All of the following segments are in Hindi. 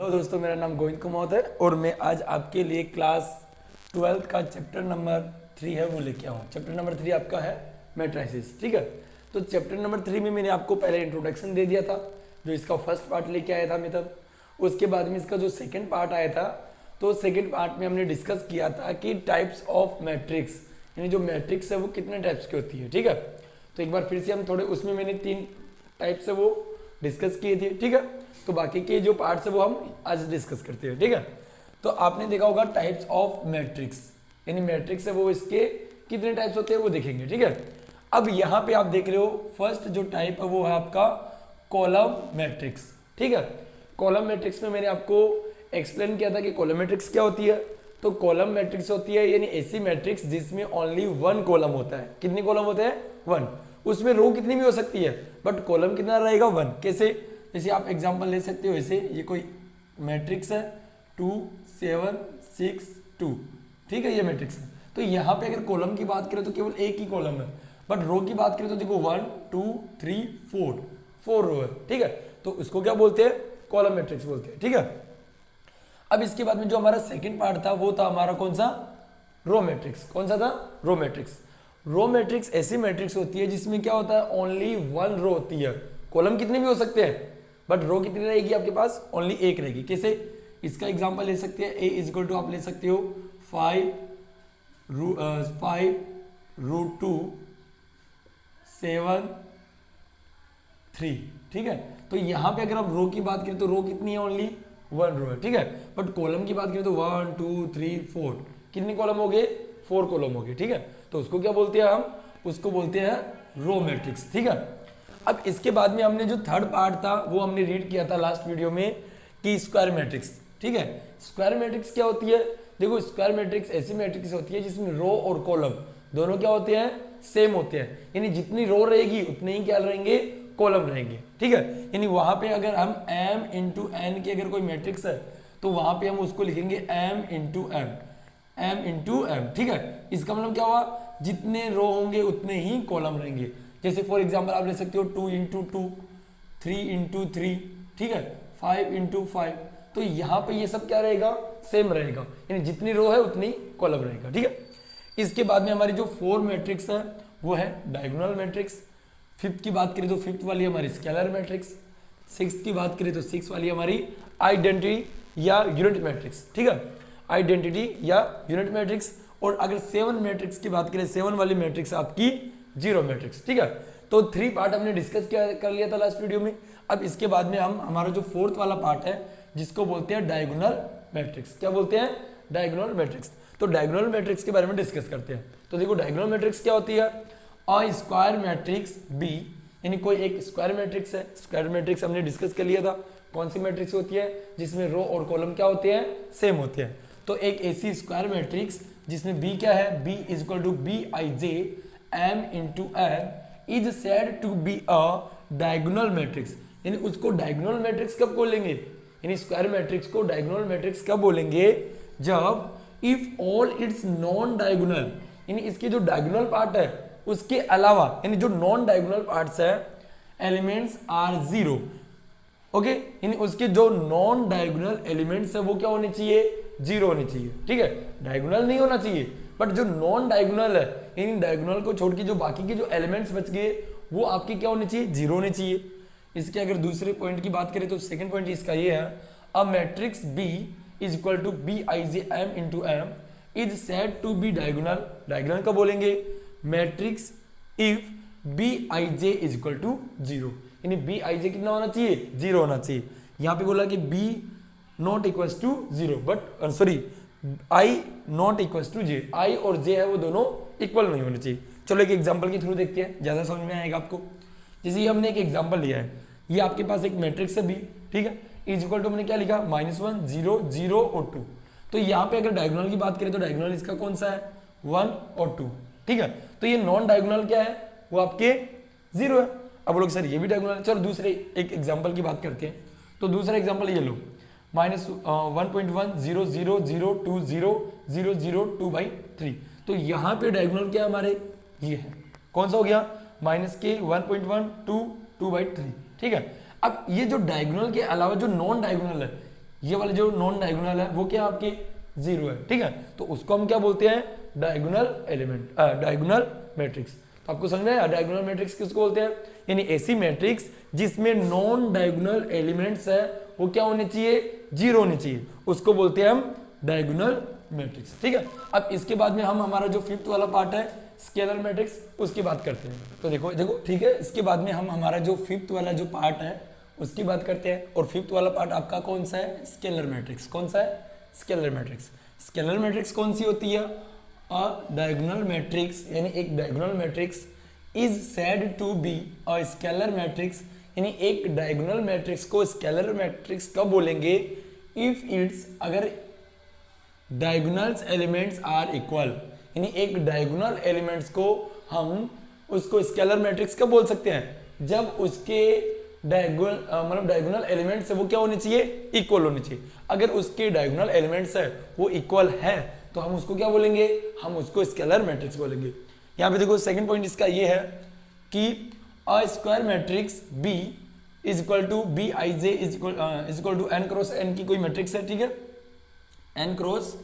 हेलो दोस्तों, मेरा नाम गोविंद कुमार है और मैं आज आपके लिए क्लास 12 का चैप्टर नंबर 3 है वो लेके आऊँ। चैप्टर नंबर 3 आपका है मैट्रिसेस। ठीक है, तो चैप्टर नंबर 3 में मैंने आपको पहले इंट्रोडक्शन दे दिया था, जो इसका फर्स्ट पार्ट लेके आया था मैं तब। उसके बाद में इसका जो सेकेंड पार्ट आया था, तो सेकेंड पार्ट में हमने डिस्कस किया था कि टाइप्स ऑफ मैट्रिक्स, यानी जो मैट्रिक्स है वो कितने टाइप्स की होती है। ठीक है, तो एक बार फिर से हम थोड़े उसमें मैंने 3 टाइप्स है वो डिस्कस किए थे। ठीक है, तो बाकी के जो पार्ट्स है वो हम आज डिस्कस करते हैं। ठीक है, तो आपने देखा होगा टाइप्स ऑफ मैट्रिक्स, यानी मैट्रिक्स है वो इसके कितने टाइप्स होते हैं वो देखेंगे। ठीक है, अब यहाँ पे आप देख रहे हो फर्स्ट जो टाइप है वो है आपका कॉलम मैट्रिक्स। ठीक है, कॉलम मैट्रिक्स में मैंने आपको एक्सप्लेन किया था कि कॉलम मैट्रिक्स क्या होती है। तो कॉलम मैट्रिक्स होती है यानी ऐसी मैट्रिक्स जिसमें ओनली 1 कॉलम होता है। कितने कॉलम होते हैं? 1। उसमें रो कितनी भी हो सकती है बट कॉलम कितना रहेगा? 1। कैसे? जैसे आप एग्जांपल ले सकते हो, ऐसे ये कोई मैट्रिक्स है 2 7 6 2। ठीक है, ये मैट्रिक्स है। तो यहाँ पे अगर कॉलम की बात करें तो केवल एक ही कॉलम है, बट रो की बात करें तो देखो 1 2 3 4 रो है। ठीक है, तो उसको क्या बोलते हैं? कॉलम मैट्रिक्स बोलते हैं। ठीक है, अब इसके बाद में जो हमारा सेकंड पार्ट था वो था हमारा कौन सा? Row matrix. कौन सा था? Row matrix. रो मैट्रिक्स ऐसी मैट्रिक्स होती है जिसमें क्या होता है? ओनली 1 रो होती है। कॉलम कितने भी हो सकते हैं बट रो कितनी रहेगी आपके पास? ओनली 1 रहेगी। कैसे? इसका एग्जांपल ले सकते हैं, ए इज इक्वल टू आप ले सकते हो 5 रूट 2 7 3। ठीक है, तो यहां पे अगर आप रो की बात करें तो रो कितनी है? ओनली 1 रो है। ठीक है, बट कॉलम की बात करें तो 1 2 3 4 कितने कॉलम हो गए? 4 कॉलम हो गए। ठीक है, तो उसको क्या बोलते हैं हम? उसको बोलते हैं रो मैट्रिक्स। ठीक है, अब इसके बाद में हमने जो थर्ड पार्ट था वो हमने रीड किया था लास्ट वीडियो में कि स्क्वायर मैट्रिक्स। ठीक है, स्क्वायर मैट्रिक्स क्या होती है? देखो, स्क्वायर मैट्रिक्स ऐसी मैट्रिक्स होती है जिसमें रो और कॉलम दोनों क्या होते हैं? सेम होते हैं, यानी जितनी रो रहेगी उतने ही क्या रहेंगे? कॉलम रहेंगे। ठीक है, यानी वहां पे अगर हम m इंटू एन की अगर कोई मैट्रिक्स है तो वहां पे हम उसको लिखेंगे m इंटू एम। ठीक है, इसका मतलब क्या हुआ? जितने रो होंगे उतने ही कॉलम रहेंगे। जैसे फॉर एग्जांपल आप ले सकते हो 2 इंटू 2 3 इंटू 3। ठीक है, 5 इंटू 5। तो यहाँ पे ये सब क्या रहेगा? सेम रहेगा, यानी जितनी रो है उतनी कॉलम रहेगा। ठीक है, इसके बाद में हमारी जो 4 मैट्रिक्स है वो है डायगोनल मैट्रिक्स। 5th की बात करें तो 5th वाली हमारी स्केलर मैट्रिक्स। 6th की बात करें तो 6 वाली हमारी आइडेंटिटी या यूनिट मैट्रिक्स। ठीक है, आइडेंटिटी या यूनिट मैट्रिक्स। और अगर 7 मैट्रिक्स की बात करें, 7 वाली मैट्रिक्स आपकी जीरो मैट्रिक्स। ठीक है, तो 3 पार्ट हमने डिस्कस कर लिया था लास्ट वीडियो में। अब इसके बाद में हम हमारा जो 4th वाला पार्ट है जिसको बोलते हैं डायगोनल मैट्रिक्स। क्या बोलते हैं? Diagonal matrix. तो डायगोनल मैट्रिक्स के बारे में डिस्कस करते हैं। तो देखो, डायगोनल मैट्रिक्स क्या होती है? अ स्क्वायर मैट्रिक्स बी, यानी कोई एक स्क्वायर मैट्रिक्स है। स्क्वायर मैट्रिक्स हमने डिस्कस कर लिया था। कौन सी मैट्रिक्स होती है? जिसमें रो और कॉलम क्या होते हैं? सेम होते हैं। तो एक ऐसी स्क्वायर मैट्रिक्स जिसमें बी क्या है? B is equal to b i j m into n is said to be a diagonal matrix. यानी उसको डायगोनल मैट्रिक्स कब बोलेंगे? यानी स्क्वायर मैट्रिक्स को डायगोनल मैट्रिक्स कब बोलेंगे? जब if all its non diagonal, यानी इसके जो डायगोनल पार्ट है उसके अलावा, यानी जो नॉन डायगोनल पार्ट्स है, एलिमेंट्स आर 0। ओके, यानी उसके जो नॉन डायगोनल एलिमेंट्स है वो क्या होने चाहिए? 0 होने चाहिए। ठीक है, डायगोनल नहीं होना चाहिए, बट जो नॉन डायगोनल है, इन डायगोनल को छोड़ के जो बाकी के जो एलिमेंट्स बच गए वो आपके क्या होने चाहिए? 0 होने चाहिए। इसके अगर दूसरे पॉइंट की बात करें तो सेकंड पॉइंट इसका ये है, a matrix b is equal to b i j m into m is said to be diagonal. Diagonal का बोलेंगे matrix if b i j is equal to 0, यानी बी आई जे कितना होना चाहिए? 0 होना चाहिए। यहाँ पे बोला कि b not equal to 0, but sorry i not equal to j. I और जे है वो दोनों इक्वल नहीं होने चाहिए। चलो एक एग्जांपल के थ्रू देखते हैं, ज्यादा समझ में आएगा आपको। जैसे ये हमने एक एग्जांपल लिया है, ये आपके पास एक मैट्रिक्स है बी। ठीक है, इज इक्वल टू हमने क्या लिखा? -1 0 0 और 2। तो यहाँ पे अगर डायगोनल की बात करें तो डायगोनल इसका कौन सा है? 1 और 2। ठीक है, तो ये नॉन डायगोनल क्या है? वो आपके 0 है। अब लोग सर ये भी डायगोनल है। चलो दूसरे एक एग्जाम्पल की बात करते हैं। तो दूसरा एग्जाम्पल ये लो, -1.1 0 0 0 2 0 0 0 2/3। तो यहाँ पे डायगोनल क्या हमारे? ये है। कौन सा हो गया? -k 1.1 2 2/3। ठीक है, अब ये जो डायगोनल के अलावा जो नॉन डायगोनल है ये वाले जो नॉन डायगोनल है वो क्या आपके 0 है, ठीक है। तो उसको हम क्या बोलते हैं, डायगोनल एलिमेंट, डायगोनल मैट्रिक्स। तो आपको समझ में आया डायगोनल मैट्रिक्स किसको बोलते हैं, यानी ऐसी मैट्रिक्स जिसमें नॉन डायगोनल एलिमेंट्स है वो क्या होने चाहिए, 0 होने चाहिए, उसको बोलते हैं हम डायगोनल मैट्रिक्स, ठीक है। अब इसके बाद में हम हमारा जो फिफ्थ वाला पार्ट है स्केलर मैट्रिक्स, उसकी बात करते हैं। तो देखो देखो ठीक है, इसके बाद में हम हमारा जो फिफ्थ वाला जो पार्ट है उसकी बात करते हैं। और फिफ्थ वाला पार्ट आपका कौन सा है, स्केलर मैट्रिक्स। कौन सा है, स्केलर मैट्रिक्स। स्केलर मैट्रिक्स कौन सी होती है, अ डायगोनल मैट्रिक्स, यानी एक diagonal matrix is said to be a scalar matrix, यानी एक डायगोनल मैट्रिक्स को स्केलर मैट्रिक्स कब बोलेंगे, इफ इट्स, अगर डायगोनल्स एलिमेंट्स आर इक्वल, यानी एक डायगोनल एलिमेंट्स को हम उसको स्केलर मैट्रिक्स कब बोल सकते हैं, जब उसके मतलब डायगोनल एलिमेंट्स है वो क्या होने चाहिए, इक्वल होने चाहिए। अगर उसके डायगोनल एलिमेंट्स है वो इक्वल है तो हम उसको क्या बोलेंगे, हम उसको स्केलर मैट्रिक्स बोलेंगे। यहाँ पे देखो सेकंड पॉइंट इसका ये है कि a square matrix b is equal to b i j is equal to n cross n की कोई मैट्रिक्स है, ठीक है, एन क्रॉस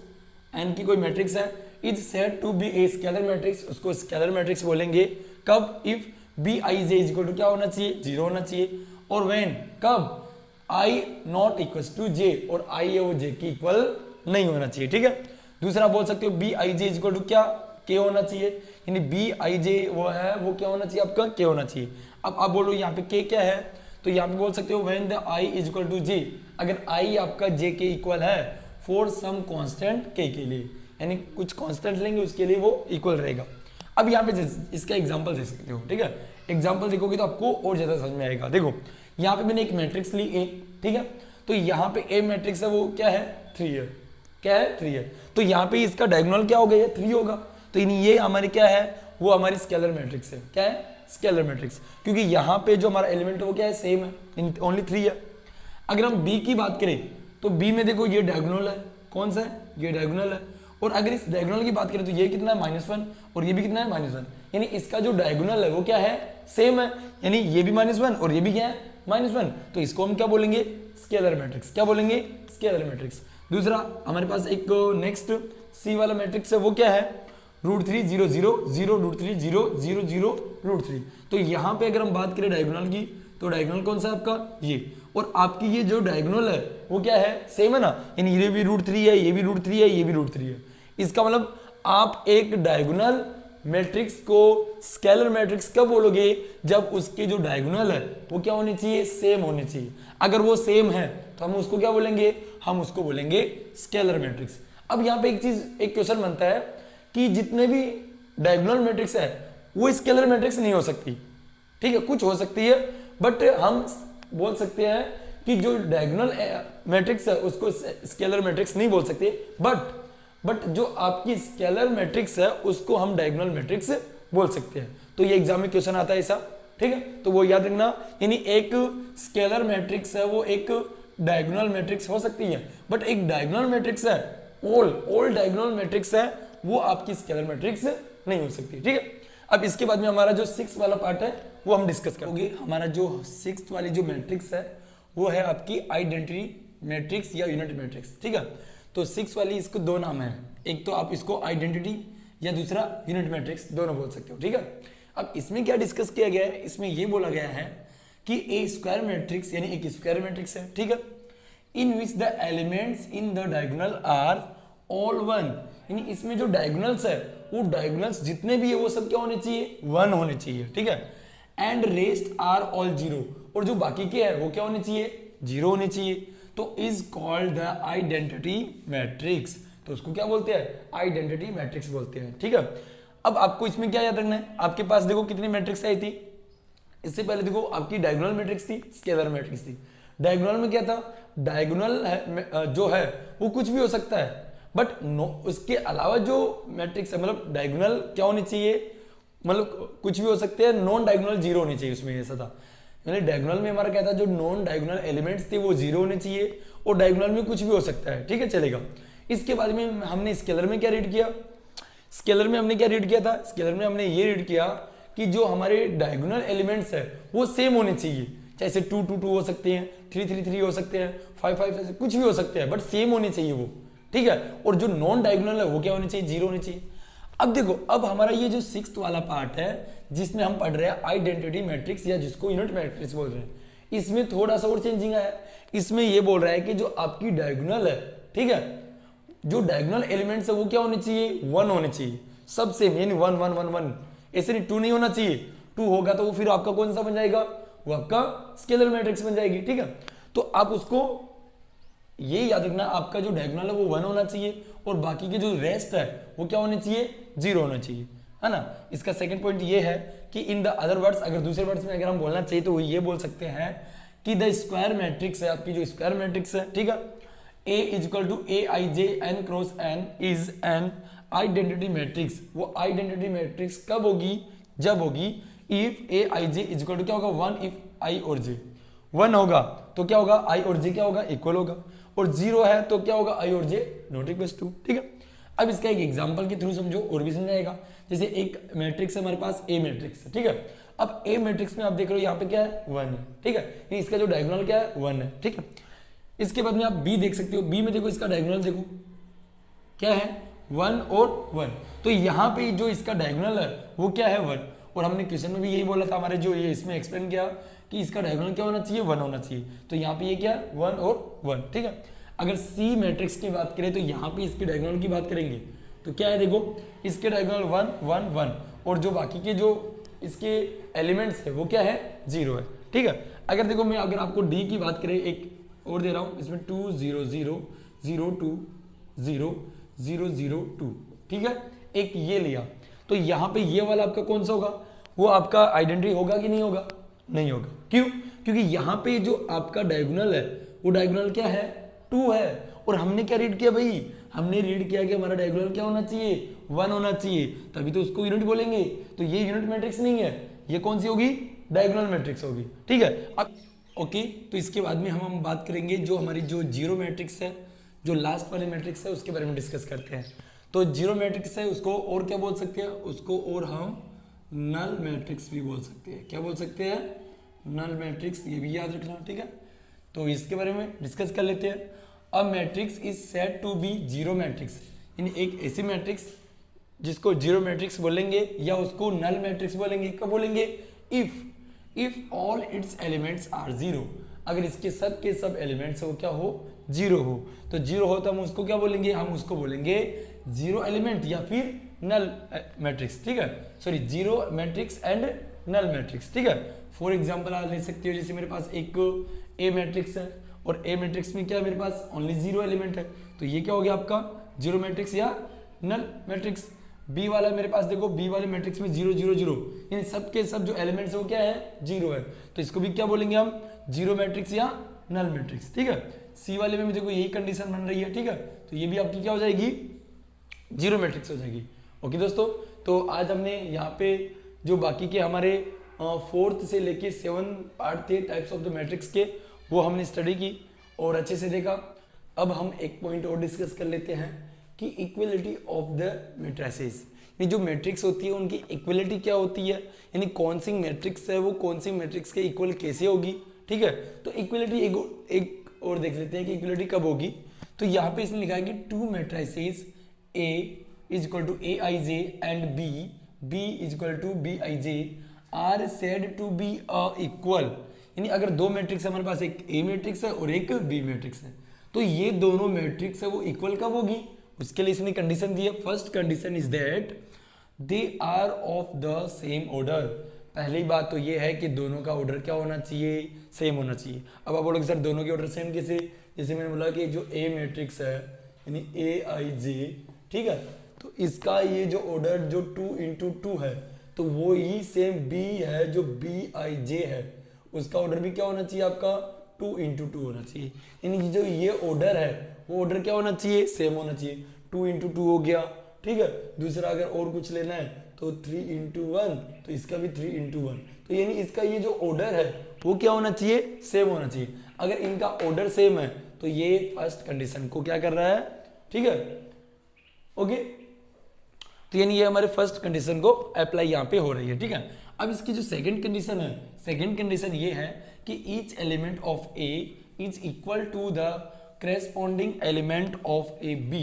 एन की कोई मैट्रिक्स है, is said to be a scalar matrix, उसको स्केलर मैट्रिक्स बोलेंगे कब, if b i j is equal to क्या होना चाहिए, 0 होना चाहिए। और व्हेन, कब, i not equal to j, और आई और जे की इक्वल नहीं होना चाहिए, ठीक है। दूसरा बोल सकते हो b i j is equal to क्या, के होना चाहिए, यानी बी आई जे वो है वो क्या होना चाहिए आपका, के होना चाहिए। अब आप बोलो यहाँ पे के क्या है, तो यहाँ पे बोल सकते हो when the i is equal to j, अगर आई आपका जे के इक्वल है फॉर सम कांस्टेंट के लिए, यानी कुछ कांस्टेंट लेंगे उसके लिए वो इक्वल रहेगा। अब यहाँ पे इसका एग्जांपल दे सकते हो, ठीक है, एग्जांपल देखोगे तो आपको और ज्यादा समझ में आएगा। देखो यहाँ पे मैंने एक मैट्रिक्स ली ए, ठीक है, तो यहाँ पे ए मैट्रिक्स है वो क्या है, 3 है, क्या है, 3 है। तो यहाँ पे इसका डायगोनल क्या हो गया, 3 होगा, तो ये हमारी क्या है, वो हमारी स्केलर मैट्रिक्स है, क्या है, स्केलर मैट्रिक्स, क्योंकि यहाँ पे जो हमारा एलिमेंट है वो क्या है, सेम है, ओनली 3 है। अगर हम बी की बात करें तो बी में देखो ये डायगोनल है, कौन सा है, ये डायगोनल है, और अगर इस डायगोनल की बात करें तो ये कितना है, -1, और ये भी कितना है, -1, यानी इसका जो डायगोनल है वो क्या है, सेम है, यानी ये भी -1 और ये भी क्या है, -1, तो इसको हम क्या बोलेंगे, स्केलर मैट्रिक्स, क्या बोलेंगे, स्केलर मैट्रिक्स। दूसरा हमारे पास एक नेक्स्ट सी वाला मैट्रिक्स है वो क्या है, √3 0 0 0 √3 0 0 0 √3। तो यहाँ पे अगर हम बात करें डायगोनल की तो डायगोनल कौन सा है आपका, ये, और आपकी ये जो डायगोनल है वो क्या है, सेम है ना, यानी ये भी √3 है, ये भी √3 है, ये भी √3 है। इसका मतलब आप एक डायगोनल मैट्रिक्स को स्केलर मैट्रिक्स कब बोलोगे, जब उसके जो डायगोनल है वो क्या होनी चाहिए, सेम होनी चाहिए। अगर वो सेम है तो हम उसको क्या बोलेंगे, हम उसको बोलेंगे स्केलर मैट्रिक्स। अब यहाँ पे एक क्वेश्चन बनता है कि जितने भी डायगोनल मैट्रिक्स है वो स्केलर मैट्रिक्स नहीं हो सकती, ठीक है, कुछ हो सकती है, बट हम बोल सकते हैं कि जो डायगोनल मैट्रिक्स है उसको स्केलर मैट्रिक्स नहीं बोल सकते, बट जो आपकी स्केलर मैट्रिक्स है उसको हम डायगोनल मैट्रिक्स बोल सकते हैं। तो ये एग्जाम में क्वेश्चन आता है ऐसा, ठीक है, तो वो याद रखना, यानी एक स्केलर मैट्रिक्स है वो एक डायगोनल मैट्रिक्स हो सकती है, बट एक डायगोनल मैट्रिक्स है, ऑल डायगोनल मैट्रिक्स है वो आपकी स्केलर मैट्रिक्स नहीं हो सकती, ठीक है। अब इसके बाद में हमारा जो 6 वाला पार्ट है वो हम डिस्कस करेंगे। हमारा जो 6th वाली जो मैट्रिक्स है वो है आपकी आइडेंटिटी मैट्रिक्स या यूनिट मैट्रिक्स, ठीक है। तो 6 वाली इसको 2 नाम है, एक तो आप इसको आइडेंटिटी या दूसरा यूनिट मैट्रिक्स दोनों बोल सकते हो, ठीक है। अब इसमें क्या डिस्कस किया गया है, इसमें ये बोला गया है कि ए स्क्वायर मैट्रिक्स यानी एक स्क्वायर मैट्रिक्स है, ठीक है, in which the elements in the diagonal are all 1, यानी इसमें जो डायगोनल्स है वो डायगोनल्स जितने भी है वो सब क्या होने चाहिए, 1 होने चाहिए, ठीक है, एंड रेस्ट आर ऑल 0, और जो बाकी के हैं वो क्या होने चाहिए, 0 होने चाहिए, तो is called the identity matrix, तो उसको क्या बोलते हैं, आइडेंटिटी मैट्रिक्स बोलते हैं, ठीक है। अब आपको इसमें क्या याद रखना है, आपके पास देखो कितनी मैट्रिक्स आई थी, इससे पहले देखो आपकी डायगोनल मैट्रिक्स थी, स्केलर मैट्रिक्स थी। डायगोनल में क्या था, डायगोनल जो है वो कुछ भी हो सकता है, बट उसके अलावा जो मैट्रिक्स है मतलब डायगोनल क्या होनी चाहिए, मतलब कुछ भी हो सकते हैं, नॉन डायगोनल 0 होनी चाहिए, उसमें ऐसा था, यानी डायगोनल में हमारा क्या था, जो नॉन डायगोनल एलिमेंट्स थे वो 0 होने चाहिए, और डायगोनल में कुछ भी हो सकता है, ठीक है, चलेगा। इसके बाद में हमने स्केलर में क्या रीड किया, स्केलर में हमने क्या रीड किया था, स्केलर में हमने ये रीड किया कि जो हमारे डायगोनल एलिमेंट्स है वो सेम होने चाहिए, चाहे 2 2 2 हो सकते हैं, 3 3 3 हो सकते हैं, 5 5 कुछ भी हो सकते हैं, बट सेम होने चाहिए वो, ठीक है। और जो नॉन डायगोनल है वो क्या होने चाहिए, 0 होने चाहिए। अब देखो, अब हमारा ये जो 6th वाला पार्ट है जिसमें हम पढ़ रहे हैं आइडेंटिटी मैट्रिक्स या जिसको यूनिट मैट्रिक्स बोल रहे हैं, इसमें थोड़ा सा और चेंजिंग आया। इसमें ये बोल रहा है कि जो आपकी डायगोनल है, ठीक है, जो डायगोनल एलिमेंट्स है वो क्या होने चाहिए, 1 होने चाहिए, सब सेम, यानी 1 1 1 1, ऐसे नहीं 2 नहीं होना चाहिए। 2 होगा तो वो फिर आपका कौन सा बन जाएगा, वो आपका स्केलर मैट्रिक्स बन जाएगी, ठीक है। तो आप उसको ये याद रखना, आपका जो डायगोनल है वो 1 होना चाहिए और बाकी के जो रेस्ट है वो क्या होने चाहिए, 0 होना चाहिए, है ना। इसका सेकंड पॉइंट ये है कि इन द अदर वर्ड्स, अगर दूसरे वर्ड्स में अगर हम बोलना चाहिए तो वो ये बोल सकते हैं कि द स्क्वायर मैट्रिक्स है, आपकी जो स्क्वायर मैट्रिक्स है, ठीक है, A is equal to Aij n cross n is an identity matrix. वो आइडेंटिटी मैट्रिक्स कब होगी, जब होगी if Aij is equal to क्या होगा, 1 इफ I और j 1 होगा तो क्या होगा, I और j क्या होगा, इक्वल होगा, और 0 है तो क्या होगा, I और j नॉट इक्वल टू, ठीक है। अब इसका एक एग्जांपल के थ्रू समझो और भी समझाएगा। जैसे एक मैट्रिक्स है हमारे पास, A मैट्रिक्स है, ठीक है। अब A मैट्रिक्स में आप देख रहे हो यहाँ पे क्या है, 1 है, ठीक है, इसका जो डायगोनल क्या है, 1 है, ठीक है। इसके बाद में आप B देख सकते हो, B में देखो इसका डायगोनल देखो क्या है, 1 और 1, तो यहाँ पे जो इसका डायगोनल है वो क्या है, 1, और हमने क्वेश्चन में भी यही बोला था, हमारे जो ये इसमें एक्सप्लेन किया कि इसका डायगोनल क्या होना चाहिए, 1 होना चाहिए, तो यहाँ पे ये क्या है, 1 और 1, ठीक है। अगर C मैट्रिक्स की बात करें तो यहाँ पे इसके डायगोनल की बात करेंगे तो क्या है, देखो इसके डायगोनल 1 1 1 और जो बाकी के जो इसके एलिमेंट्स है वो क्या है, 0 है, ठीक है। अगर देखो मैं अगर आपको D की बात करें, एक और दे रहा हूँ, इसमें 2 0 0 0 2 0 0 0 2, ठीक है, एक ये लिया, तो यहाँ पे ये वाला आपका कौन सा होगा, वो आपका आइडेंटिटी होगा कि नहीं होगा, नहीं होगा, क्यों, क्योंकि यहाँ पे जो आपका डायगोनल है वो डायगोनल क्या है, 2 है, और हमने क्या रीड किया भाई, हमने रीड किया कि हमारा डायगोनल क्या होना चाहिए, 1 होना चाहिए, तभी तो उसको यूनिट बोलेंगे। तो ये यूनिट मैट्रिक्स नहीं है, ये कौन सी होगी, डायगोनल मैट्रिक्स होगी, ठीक है। अब ओके, तो इसके बाद में हम बात करेंगे जो हमारी जो जीरो मैट्रिक्स है, जो लास्ट वाली मैट्रिक्स है उसके बारे में डिस्कस करते हैं। तो जीरो मैट्रिक्स है उसको और क्या बोल सकते हैं, उसको और हम नल मैट्रिक्स भी बोल सकते हैं। क्या बोल सकते हैं, नल मैट्रिक्स, ये भी याद रखना, ठीक है। तो इसके बारे में डिस्कस कर लेते हैं। अब matrix is said to be zero matrix, यानी एक ऐसी मैट्रिक्स जिसको जीरो मैट्रिक्स बोलेंगे या उसको नल मैट्रिक्स बोलेंगे। कब बोलेंगे, if all its elements are zero, अगर इसके सब के सब एलिमेंट्स हो क्या हो, जीरो हो। तो जीरो हो तो हम उसको क्या बोलेंगे, हम उसको बोलेंगे जीरो एलिमेंट या फिर नल मैट्रिक्स, ठीक है, sorry zero matrix and null matrix, ठीक है। फॉर एग्जांपल आप ले सकते हो, जैसे मेरे पास एक ए मैट्रिक्स है और ए मैट्रिक्स में क्या है, मेरे पास ओनली जीरो एलिमेंट है, तो ये क्या हो गया आपका जीरो मैट्रिक्स या नल मैट्रिक्स। बी वाला मेरे पास देखो, बी वाले मैट्रिक्स में 0 0 0, यानी सब के सब जो एलिमेंट्स है वो क्या है, जीरो है, तो इसको भी क्या बोलेंगे हम, जीरो मैट्रिक्स या नल मैट्रिक्स, ठीक है। सी वाले में भी देखो यही कंडीशन बन रही है, ठीक है, तो ये भी आपकी क्या हो जाएगी, जीरो मैट्रिक्स हो जाएगी। ओके दोस्तों, तो आज हमने यहाँ पे जो बाकी के हमारे 4th से लेके 7 पार्ट थे टाइप्स ऑफ द मैट्रिक्स के, वो हमने स्टडी की और अच्छे से देखा। अब हम एक पॉइंट और डिस्कस कर लेते हैं कि इक्वलिटी ऑफ द मैट्रिसेस, ये जो मैट्रिक्स होती है उनकी इक्वलिटी क्या होती है, यानी कौन सी मैट्रिक्स है वो कौन सी मैट्रिक्स के इक्वल कैसे होगी, ठीक है। तो इक्वलिटी एक और देख लेते हैं कि इक्वलिटी कब होगी। तो यहाँ पे इसने लिखा है कि two matrices A is equal to Aij and B is equal to Bij are said to be equal, यानी अगर दो मैट्रिक्स है हमारे पास, एक A मैट्रिक्स है और एक B मैट्रिक्स है, तो ये दोनों मैट्रिक्स है वो इक्वल कब होगी, उसके लिए इसने कंडीशन दी है। First condition is that they are of the same order. पहली बात तो ये है कि दोनों का ऑर्डर क्या होना चाहिए, सेम होना चाहिए। अब आप बोलोगे सर दोनों के ऑर्डर सेम कैसे, जैसे मैंने बोला कि जो A मैट्रिक्स है यानी Aij, ठीक है, तो इसका ये जो ऑर्डर जो 2 × 2 है तो वो ही सेम B है जो Bij है, उसका ऑर्डर भी क्या होना चाहिए आपका 2 × 2 होना चाहिए, यानी जो ये ऑर्डर है वो ऑर्डर क्या होना चाहिए, सेम होना चाहिए। 2 × 2 हो गया, ठीक है। दूसरा अगर और कुछ लेना है तो 3 × 1, तो इसका भी 3 × 1, तो यानी इसका ये जो ऑर्डर है वो क्या होना चाहिए, सेम होना चाहिए। अगर इनका ऑर्डर सेम है तो ये फर्स्ट कंडीशन को क्या कर रहा है, ठीक है, ओके। तो यानी ये हमारे फर्स्ट कंडीशन को अप्लाई यहाँ पे हो रही है, ठीक है। अब इसकी जो सेकंड कंडीशन है, सेकंड कंडीशन ये है कि each element of A is equal to the corresponding element of A B,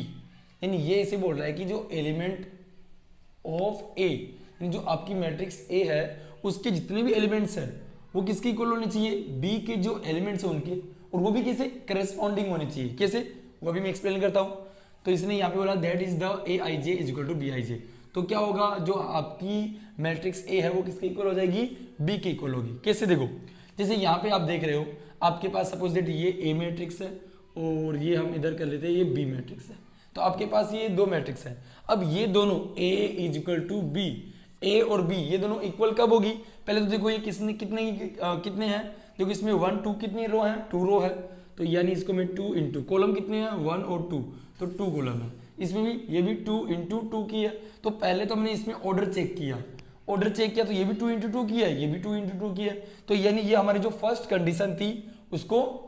यानी ये ऐसे बोल रहा है कि जो एलिमेंट ऑफ ए, यानी जो आपकी मैट्रिक्स ए है उसके जितने भी एलिमेंट्स हैं वो किसके इक्वल होने चाहिए, बी के जो एलिमेंट्स हैं उनके, और वो भी कैसे, करेस्पॉन्डिंग होने चाहिए। कैसे, वो भी मैं एक्सप्लेन करता हूं। तो इसने यहाँ पे बोला that is the a i j is equal to b i j, तो क्या होगा, जो आपकी मैट्रिक्स ए है वो किसके इक्वल हो जाएगी, बी के इक्वल होगी। कैसे, देखो जैसे यहाँ पे आप देख रहे हो आपके पास सपोज दैट ये ए मैट्रिक्स है और ये हम इधर कर लेते हैं ये बी मैट्रिक्स है, तो आपके पास ये दो मैट्रिक्स है। अब ये दोनों ए इज इक्वल टू बी, ए और बी ये दोनों इक्वल कब होगी, पहले तो देखो ये कितने हैं, देखो इसमें 1 2 कितनी रो है, 2 रो है, तो यानी इसको मैं 2 इंटू कॉलम कितने हैं 1 और 2, तो 2 कॉलम है। इसमें भी ये भी 2 इंटू 2 की है, तो पहले तो हमने इसमें ऑर्डर चेक किया, तो ये भी 2 इंटू 2 की है, ये भी 2 इंटू 2 की है, तो यानी ये हमारी जो फर्स्ट कंडीशन थी उसको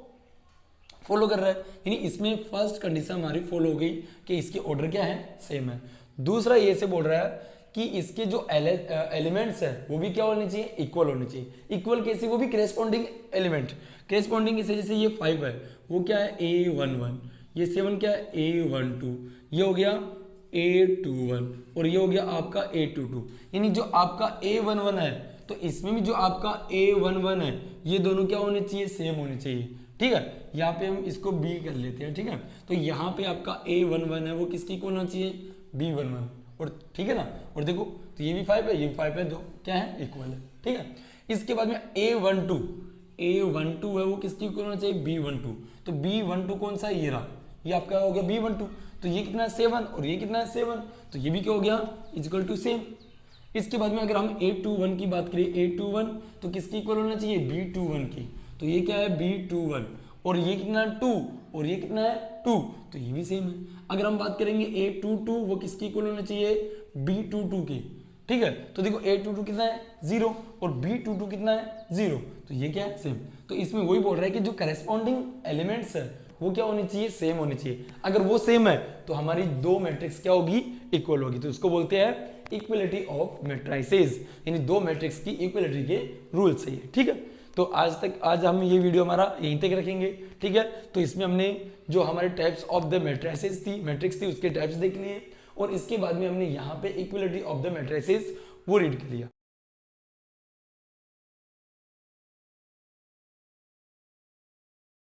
फॉलो कर रहा है, यानी इसमें फर्स्ट कंडीशन हमारी फॉलो हो गई कि इसके ऑर्डर क्या है, सेम है। दूसरा ये से बोल रहा है कि इसके जो एलिमेंट्स है वो भी क्या होने चाहिए, इक्वल होने चाहिए। इक्वल कैसे, वो भी करेस्पॉन्डिंग एलिमेंट, करेस्पॉन्डिंग कैसे, जैसे ये 5 है वो क्या है A11, ये 7 क्या है A12, ये हो गया A21 और ये हो गया आपका A22, यानी जो आपका A11 है तो इसमें भी जो आपका A11 है ये दोनों क्या होने चाहिए, सेम होने चाहिए। ठीक है, यहाँ पे हम इसको B कर लेते हैं। ठीक है, तो यहाँ पे आपका A11 है वो किसकी इक्वल होना चाहिए, B11, और ठीक है ना, और देखो तो ये भी 5 है, ये भी 5 है, दो क्या है, इक्वल है। ठीक है, इसके बाद में A12 है वो किसकी इक्वल होना चाहिए, B12, तो B12 कौन सा है, ये रहा, ये आपका हो गया B12, तो ये कितना है 7 और ये कितना है 7, तो ये भी क्या हो गया, इक्वल टू सेम। इसके बाद में अगर हम A21 की बात करें, A21 तो किसकी इक्वल होना चाहिए, B21 की, तो ये क्या है B21, और ये कितना है 2 और ये कितना है 2, तो ये भी सेम है। अगर हम बात करेंगे A22 वो किसकी इक्वल होना चाहिए, B22 की। ठीक है, तो देखो A22 कितना है 0 और B22 कितना है 0, तो ये क्या है, सेम। तो इसमें वही बोल रहा है कि जो करेस्पॉन्डिंग एलिमेंट्स है वो क्या होनी चाहिए, सेम होनी चाहिए। अगर वो सेम है तो हमारी दो मैट्रिक्स क्या होगी, इक्वल होगी, तो इसको बोलते हैं इक्वलिटी ऑफ मैट्रिसेस, यानी दो मैट्रिक्स की इक्वलिटी के रूल से। ठीक है, तो आज हम ये वीडियो हमारा यहीं तक रखेंगे। ठीक है, तो इसमें हमने जो हमारे टाइप्स ऑफ द मैट्रिसेस थी, मैट्रिक्स थी, उसके टाइप्स देख लिए, और इसके बाद में हमने यहाँ पे इक्वलिटी ऑफ द मैट्रिसेस वो रीड कर लिया।